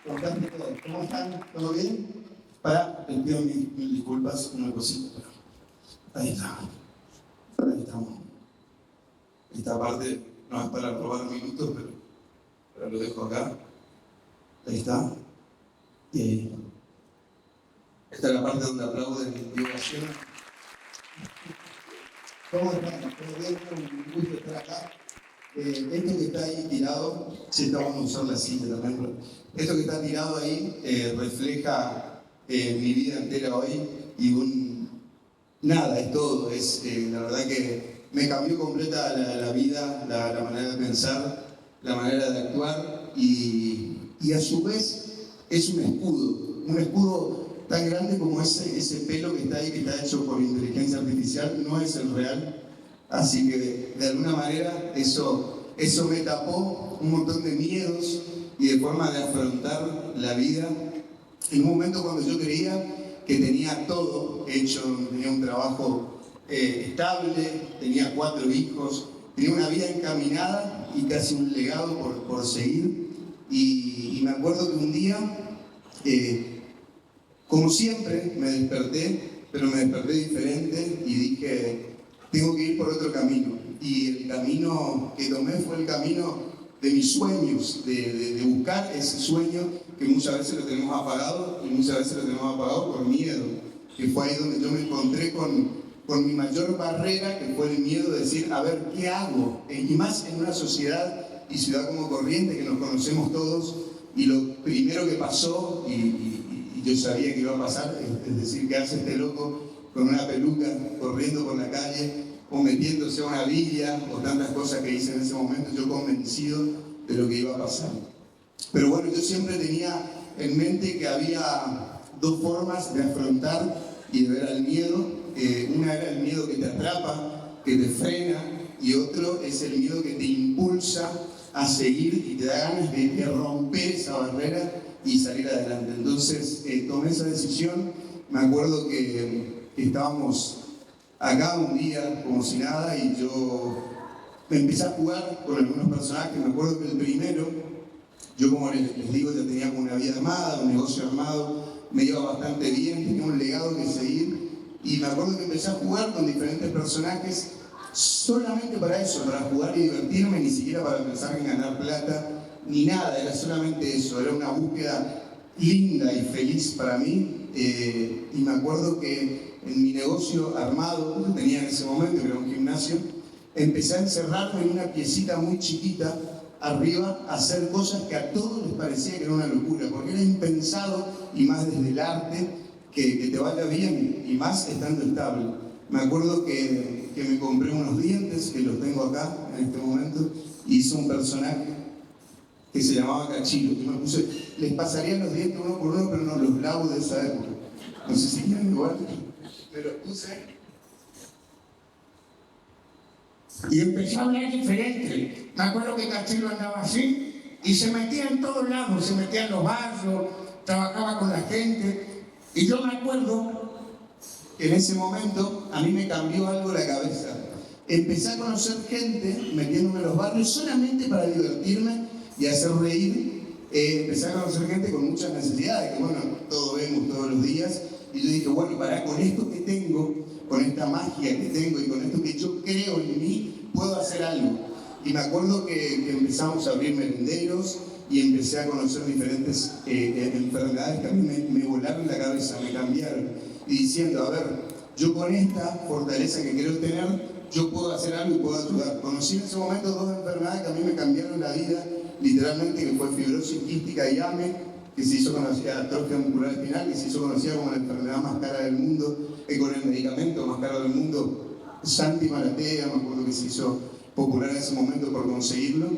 ¿Cómo están? ¿Todo bien? Les pido mil disculpas, una cosita. Ahí está. Ahí estamos. Esta parte no es para robar minutos, pero lo dejo acá. Ahí está. Y ahí. Esta es la parte donde aplauden mi ovación. ¿Cómo están? ¿Todo bien? Un gusto estar acá. Esto que está ahí tirado, sí, vamos a usar la silla también, pero esto que está tirado ahí refleja mi vida entera hoy y nada, es todo, la verdad que me cambió completa la vida, la manera de pensar, la manera de actuar y a su vez es un escudo tan grande como ese pelo que está ahí, que está hecho por inteligencia artificial, no es el real. Así que de alguna manera eso me tapó un montón de miedos y de formas de afrontar la vida. En un momento cuando yo creía que tenía todo hecho, tenía un trabajo estable, tenía 4 hijos, tenía una vida encaminada y casi un legado por seguir. Y me acuerdo que un día, como siempre, me desperté, pero me desperté diferente y dije, tengo que ir por otro camino. Y el camino que tomé fue el camino de mis sueños, de buscar ese sueño que muchas veces lo tenemos apagado y muchas veces lo tenemos apagado por miedo. Que fue ahí donde yo me encontré con mi mayor barrera, que fue el miedo de decir, a ver, ¿qué hago? Y más en una sociedad y ciudad como Corrientes, que nos conocemos todos, y lo primero que pasó, y yo sabía que iba a pasar, es decir, ¿qué hace este loco con una peluca, corriendo por la calle, o metiéndose a una villa, o tantas cosas que hice en ese momento, yo convencido de lo que iba a pasar? Pero bueno, yo siempre tenía en mente que había 2 formas de afrontar y de ver al miedo. Una era el miedo que te atrapa, que te frena, y otro es el miedo que te impulsa a seguir y te da ganas de romper esa barrera y salir adelante. Entonces tomé esa decisión. Me acuerdo que estábamos acá un día como si nada y yo me empecé a jugar con algunos personajes. Me acuerdo que el primero, yo como les digo, ya tenía como una vida armada, un negocio armado, me iba bastante bien, tenía un legado que seguir y me acuerdo que empecé a jugar con diferentes personajes solamente para eso, para jugar y divertirme, ni siquiera para pensar en ganar plata, ni nada, era solamente eso, era una búsqueda linda y feliz para mí. Y me acuerdo que en mi negocio armado, que tenía en ese momento, que era un gimnasio, empecé a encerrarme en una piecita muy chiquita arriba, a hacer cosas que a todos les parecía que era una locura, porque era impensado, y más desde el arte, que te vaya bien, y más estando estable. Me acuerdo que me compré unos dientes, que los tengo acá en este momento, y hice un personaje que se llamaba Cachilo, y me puse, les pasaría los dientes uno por uno, pero no los lavo de esa época. No sé si quieren igual, pero puse. Y empezó a hablar diferente. Me acuerdo que Cachilo andaba así y se metía en todos lados, se metía en los barrios, trabajaba con la gente. Y yo me acuerdo que en ese momento a mí me cambió algo la cabeza. Empecé a conocer gente metiéndome en los barrios solamente para divertirme y hacer reír. Empecé a conocer gente con muchas necesidades, que bueno, todos vemos todos los días. Y yo dije, bueno, con esto que tengo, con esta magia que tengo y con esto que yo creo en mí, puedo hacer algo. Y me acuerdo que empezamos a abrir merenderos y empecé a conocer diferentes enfermedades que a mí me volaron la cabeza, me cambiaron. Y diciendo, a ver, yo con esta fortaleza que quiero tener, yo puedo hacer algo y puedo ayudar. Conocí en ese momento 2 enfermedades que a mí me cambiaron la vida, literalmente, que fue fibrosis quística y AME, que se hizo conocida, atrofia muscular espinal, que se hizo conocida como la enfermedad más cara del mundo, con el medicamento más caro del mundo, Santi Maratea, me acuerdo que se hizo popular en ese momento por conseguirlo.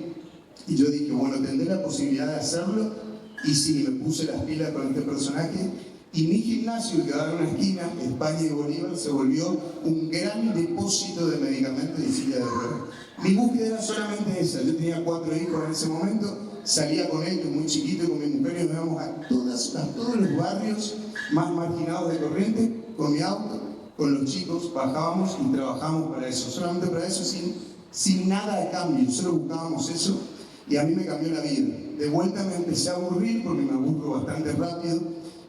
Y yo dije, bueno, tendré la posibilidad de hacerlo, y sí, me puse las pilas con este personaje, y mi gimnasio, que quedaba en una esquina, España y Bolívar, se volvió un gran depósito de medicamentos y silla de ruedas. Mi búsqueda era solamente esa. Yo tenía 4 hijos en ese momento, salía con ellos muy chiquito y con mi mujer, y nos íbamos a todos los barrios más marginados de Corrientes con mi auto, con los chicos, bajábamos y trabajábamos para eso, solamente para eso, sin nada de cambio, solo buscábamos eso, y a mí me cambió la vida. de vuelta me empecé a aburrir porque me aburro bastante rápido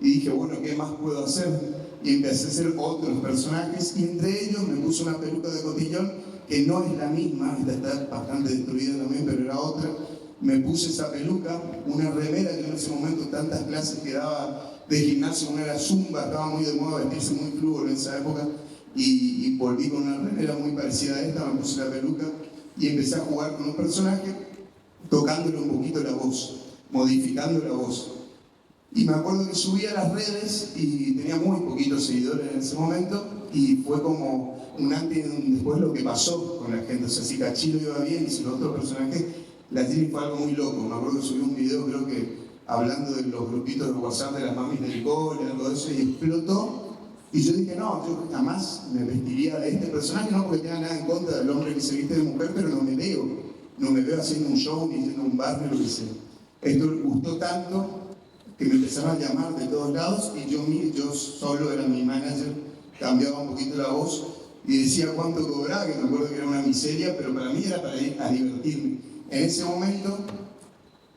y dije, bueno, ¿qué más puedo hacer? Y empecé a hacer otros personajes y entre ellos me puse una peluca de cotillón que no es la misma, esta está bastante destruida también, pero era otra. Me puse esa peluca, una remera, que en ese momento tantas clases que daba de gimnasio, una era zumba, estaba muy de moda vestirse muy fluo en esa época, y volví con una remera muy parecida a esta, me puse la peluca y empecé a jugar con un personaje, tocándole un poquito la voz, modificando la voz. Y me acuerdo que subí a las redes y tenía muy poquitos seguidores en ese momento y fue como un antes y un después lo que pasó con la gente. O sea, si Cachilo iba bien y si los otros personajes, la Trini fue algo muy loco. Me acuerdo que subí un video, creo que hablando de los grupitos de WhatsApp de las mamis del cole, algo de eso, y explotó. Y yo dije, no, yo jamás me vestiría de este personaje, no porque tenga nada en contra del hombre que se viste de mujer, pero no me veo haciendo un show ni yendo a un bar ni lo que sea. Esto me gustó tanto que me empezaron a llamar de todos lados y yo solo era mi manager, cambiaba un poquito la voz y decía cuánto cobraba, que me acuerdo que era una miseria, pero para mí era para ir a divertirme. En ese momento,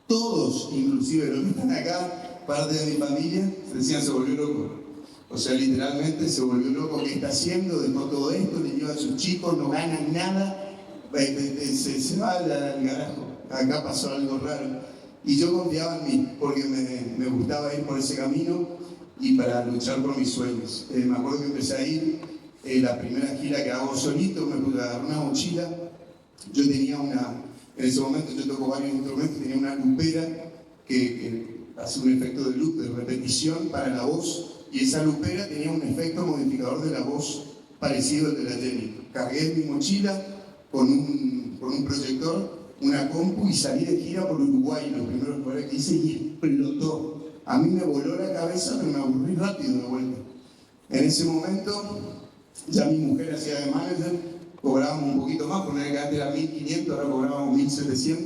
todos, inclusive los que están acá, parte de mi familia, decían se volvió loco. O sea, literalmente se volvió loco. ¿Qué está haciendo? Dejó todo esto, le lleva a sus chicos, no ganan nada, se va al carajo. Acá pasó algo raro. Y yo confiaba en mí, porque me gustaba ir por ese camino y para luchar por mis sueños. Me acuerdo que empecé a ir, la primera gira que hago solito, me pude agarrar una mochila. Yo tenía en ese momento yo toco varios instrumentos, tenía una lupera que hace un efecto de loop, de repetición para la voz, y esa lupera tenía un efecto modificador de la voz parecido al de la Jenny. Cargué mi mochila con un proyector, una compu y salí de gira por Uruguay, los primeros lugares que hice, y explotó. A mí me voló la cabeza, pero me aburrí rápido de vuelta. En ese momento, ya mi mujer hacía de manager, cobrábamos un poquito más, porque antes era 1.500, ahora cobrábamos 1.700.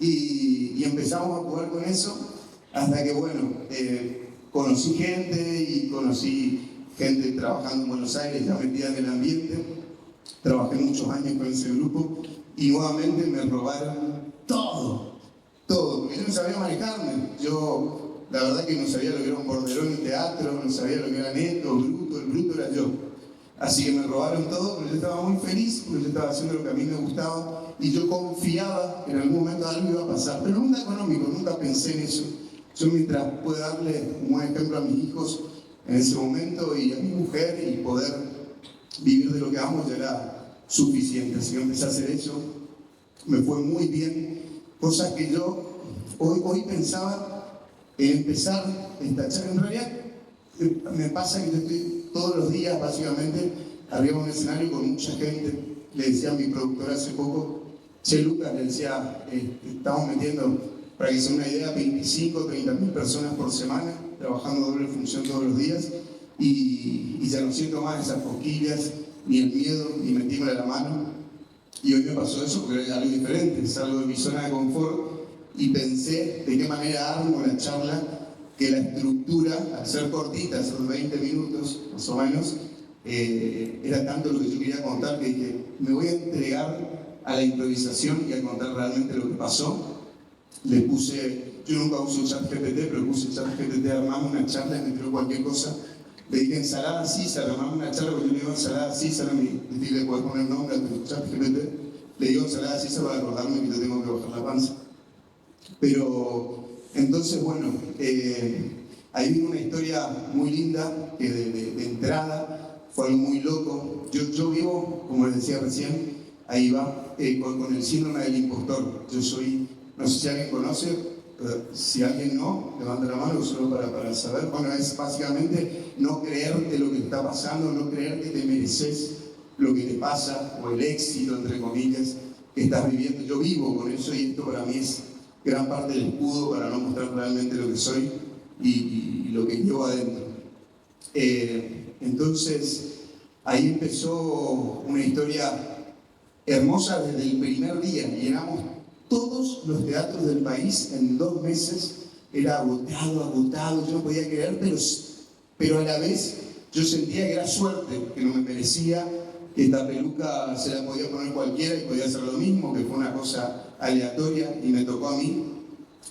y empezamos a jugar con eso, hasta que, bueno, conocí gente trabajando en Buenos Aires, ya metida en el ambiente. Trabajé muchos años con ese grupo y nuevamente me robaron todo, porque yo no sabía manejarme. Yo, la verdad que no sabía lo que era un borderón en teatro, no sabía lo que era neto, bruto, el bruto era yo. Así que me robaron todo, pero yo estaba muy feliz, porque yo estaba haciendo lo que a mí me gustaba y yo confiaba que en algún momento algo iba a pasar, pero nunca económico, nunca pensé en eso. Yo mientras pueda darle un buen ejemplo a mis hijos en ese momento y a mi mujer y poder vivir de lo que amo ya era suficiente. Así que empecé a hacer eso, me fue muy bien, cosas que yo hoy pensaba en empezar esta charla. En realidad me pasa que yo estoy todos los días básicamente arriba de un escenario con mucha gente. Le decía a mi productora hace poco, Che Lucas, le decía, estamos metiendo, para que se den una idea, 25 o 30.000 personas por semana, trabajando doble función todos los días, y ya no siento más esas cosquillas, ni el miedo, ni mentirme a la mano. Y hoy me pasó eso porque era algo diferente, salgo de mi zona de confort y pensé de qué manera armo la charla, que la estructura, al ser cortita, son 20 minutos más o menos, era tanto lo que yo quería contar que dije, me voy a entregar a la improvisación y a contar realmente lo que pasó. Le puse, yo nunca uso ChatGPT, pero puse ChatGPT, armamos una charla y me tiró cualquier cosa. Le dije ensalada César, armamos una charla, porque yo le digo ensalada César, le puedes poner nombre a tu ChatGPT. Le digo ensalada César para acordarme que yo tengo que bajar la panza. Pero, entonces, bueno, ahí vino una historia muy linda, que de entrada fue algo muy loco. Yo vivo, como les decía recién, ahí va, con el síndrome del impostor. Yo soy, no sé si alguien conoce, si alguien no, levanta la mano solo para saber. Bueno, es básicamente no creerte lo que está pasando, no creer que te mereces lo que te pasa, o el éxito, entre comillas, que estás viviendo. Yo vivo con eso y esto para mí es gran parte del escudo para no mostrar realmente lo que soy y lo que llevo adentro. Entonces, ahí empezó una historia hermosa desde el primer día. Llenamos todos los teatros del país en 2 meses, era agotado, yo no podía creer, pero a la vez yo sentía que era suerte, que no me merecía, que esta peluca se la podía poner cualquiera y podía hacer lo mismo, que fue una cosa aleatoria y me tocó a mí.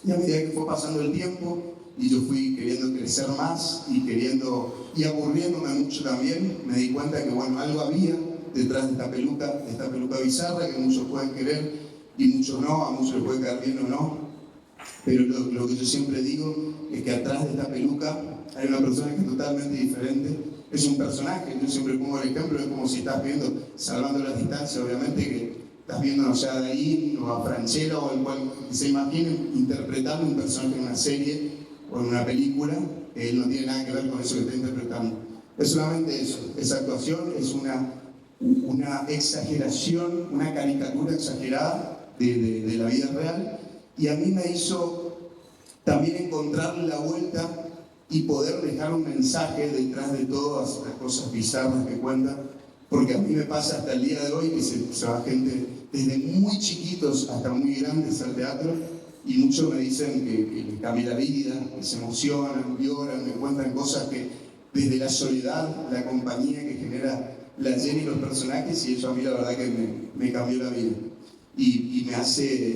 Y a medida que fue pasando el tiempo y yo fui queriendo crecer más y aburriéndome mucho también, me di cuenta que bueno, algo había detrás de esta peluca bizarra que muchos pueden querer y muchos no, a muchos les puede caer bien o no. Pero lo que yo siempre digo es que atrás de esta peluca hay una persona que es totalmente diferente. Es un personaje, yo siempre pongo el ejemplo, es como si estás viendo, salvando las distancias, obviamente, que estás viendo, no sé, a Daín o a Franchella o el cual se imaginen interpretando un personaje en una serie o en una película. Él no tiene nada que ver con eso que está interpretando. Es solamente eso, esa actuación es una exageración, una caricatura exagerada de la vida real, y a mí me hizo también encontrar la vuelta y poder dejar un mensaje detrás de todas las cosas bizarras que cuenta, porque a mí me pasa hasta el día de hoy que se va gente desde muy chiquitos hasta muy grandes al teatro, y muchos me dicen que les cambia la vida, que se emocionan, lloran, me cuentan cosas que desde la soledad, la compañía que genera la Jenny y los personajes, y eso a mí la verdad que me cambió la vida y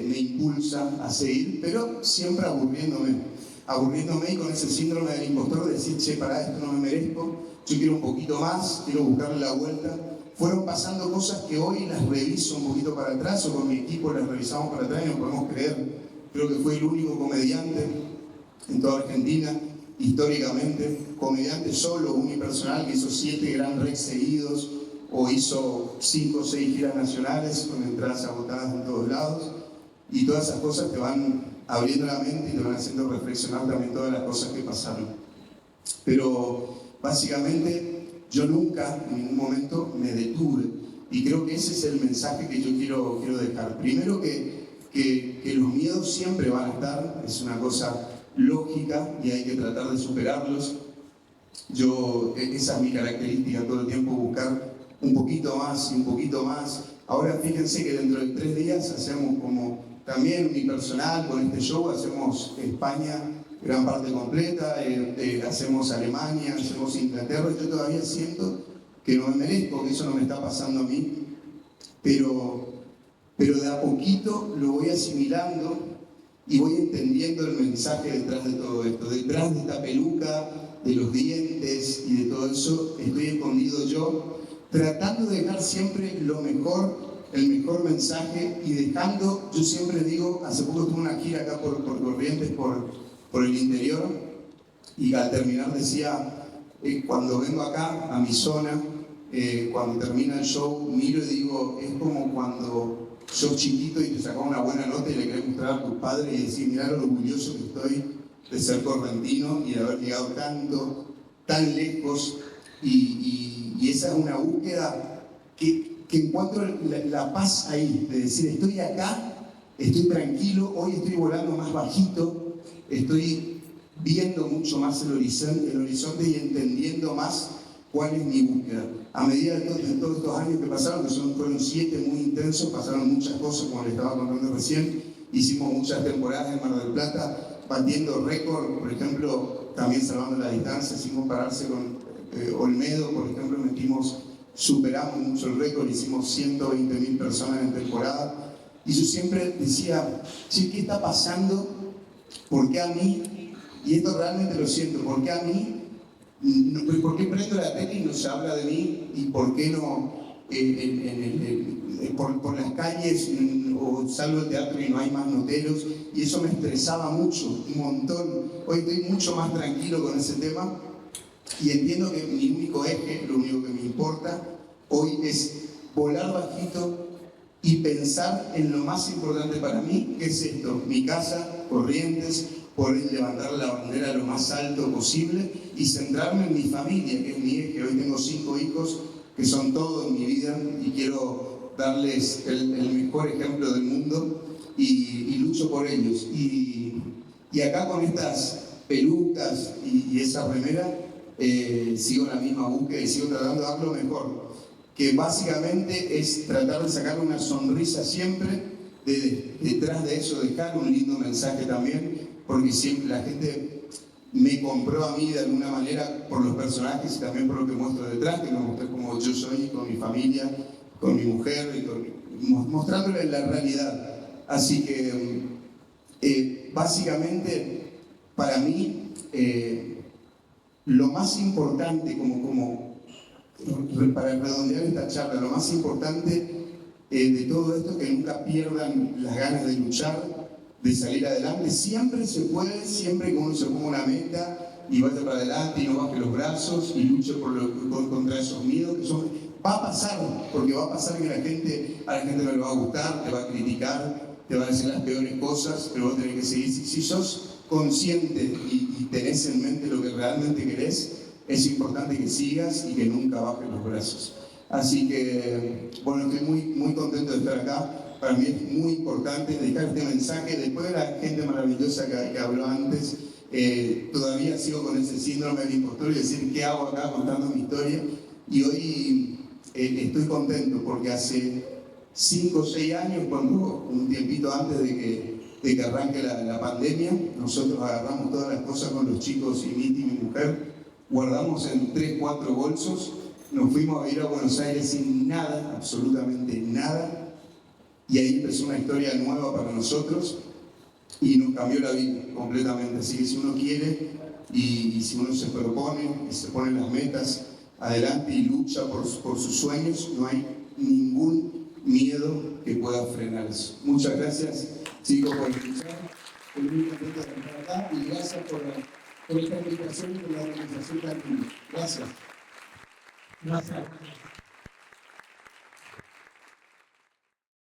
me impulsa a seguir, pero siempre aburriéndome y con ese síndrome del impostor de decir, che, para esto no me merezco, yo quiero un poquito más, quiero buscarle la vuelta. Fueron pasando cosas que hoy las reviso un poquito para atrás, o con mi equipo las revisamos para atrás y no podemos creer. Creo que fue el único comediante en toda Argentina, históricamente, comediante solo, unipersonal, que hizo 7 Gran Rex seguidos, o hizo 5 o 6 giras nacionales con entradas agotadas en todos lados, y todas esas cosas te van abriendo la mente y te van haciendo reflexionar también todas las cosas que pasaron. Pero básicamente yo nunca en ningún momento me detuve, y creo que ese es el mensaje que yo quiero dejar. Primero que los miedos siempre van a estar, es una cosa lógica y hay que tratar de superarlos. Esa es mi característica, todo el tiempo buscar un poquito más y un poquito más. Ahora fíjense que dentro de 3 días hacemos como también unipersonal con este show, hacemos España gran parte completa, hacemos Alemania, hacemos Inglaterra. Yo todavía siento que no me merezco, que eso no me está pasando a mí, pero de a poquito lo voy asimilando y voy entendiendo el mensaje detrás de todo esto. Detrás de esta peluca, de los dientes y de todo eso, estoy escondido yo, tratando de dejar siempre lo mejor, el mejor mensaje, y dejando, yo siempre digo, hace poco tuve una gira acá por Corrientes, por el interior, y al terminar decía, cuando vengo acá a mi zona, cuando termina el show, miro y digo, es como cuando sos chiquito y te sacás una buena nota y le querés mostrar a tus padres y decir, mirá lo orgulloso que estoy de ser correntino y de haber llegado tan lejos, y esa es una búsqueda que encuentro la paz ahí, de decir, estoy acá, estoy tranquilo, hoy estoy volando más bajito, estoy viendo mucho más el horizonte y entendiendo más cuál es mi búsqueda. A medida de todos estos años que pasaron, que fueron 7 muy intensos, pasaron muchas cosas, como les estaba contando recién, hicimos muchas temporadas en Mar del Plata, batiendo récord, por ejemplo, también salvando la distancia, sin compararse con Olmedo, por ejemplo, superamos mucho el récord, hicimos 120.000 personas en temporada, y yo siempre decía, che, ¿qué está pasando? ¿Por qué a mí? Y esto realmente lo siento, ¿por qué a mí? ¿Por qué prendo la tele y no se habla de mí? ¿Y por qué no por las calles o salgo al teatro y no hay más noteros? Y eso me estresaba mucho, un montón. Hoy estoy mucho más tranquilo con ese tema y entiendo que mi único eje, lo único que me importa hoy es volar bajito y pensar en lo más importante para mí, que es esto, mi casa, Corrientes, poder levantar la bandera lo más alto posible y centrarme en mi familia, que es mi eje. Hoy tengo 5 hijos que son todo en mi vida y quiero darles el mejor ejemplo del mundo y lucho por ellos. Y acá con estas pelucas y esa remera sigo la misma búsqueda y sigo tratando de dar lo mejor, que básicamente es tratar de sacar una sonrisa siempre, detrás de eso dejar un lindo mensaje también, porque siempre la gente me compró a mí de alguna manera por los personajes y también por lo que muestro detrás, que me mostré como yo soy, con mi familia, con mi mujer, mostrándole la realidad. Así que, básicamente, para mí, lo más importante, para redondear esta charla, lo más importante de todo esto es que nunca pierdan las ganas de luchar, de salir adelante. Siempre se puede, siempre que uno se ponga una meta y vaya para adelante y no baje los brazos y luche contra esos miedos que son. Va a pasar, porque va a pasar que a la gente no le va a gustar, te va a criticar, te va a decir las peores cosas, pero vos tenés que seguir. Si sos consciente y tenés en mente lo que realmente querés, es importante que sigas y que nunca bajes los brazos. Así que, bueno, estoy muy contento de estar acá. Para mí es muy importante dedicar este mensaje. Después de la gente maravillosa que habló antes, todavía sigo con ese síndrome del impostor y decir, ¿qué hago acá contando mi historia? Y hoy estoy contento porque hace 5 o 6 años, un tiempito antes de que arranque la pandemia, nosotros agarramos todas las cosas con los chicos y mi mujer, guardamos en 3, 4 bolsos, nos fuimos a ir a Buenos Aires sin nada, absolutamente nada, y ahí empezó una historia nueva para nosotros y nos cambió la vida completamente. Así que si uno quiere y si uno se propone y se pone las metas adelante y lucha por sus sueños, no hay ningún miedo que pueda frenar eso. Muchas gracias, chicos, por escuchar. Estoy muy contento de estar acá y gracias por esta invitación y por la organización tan linda. Gracias. Gracias.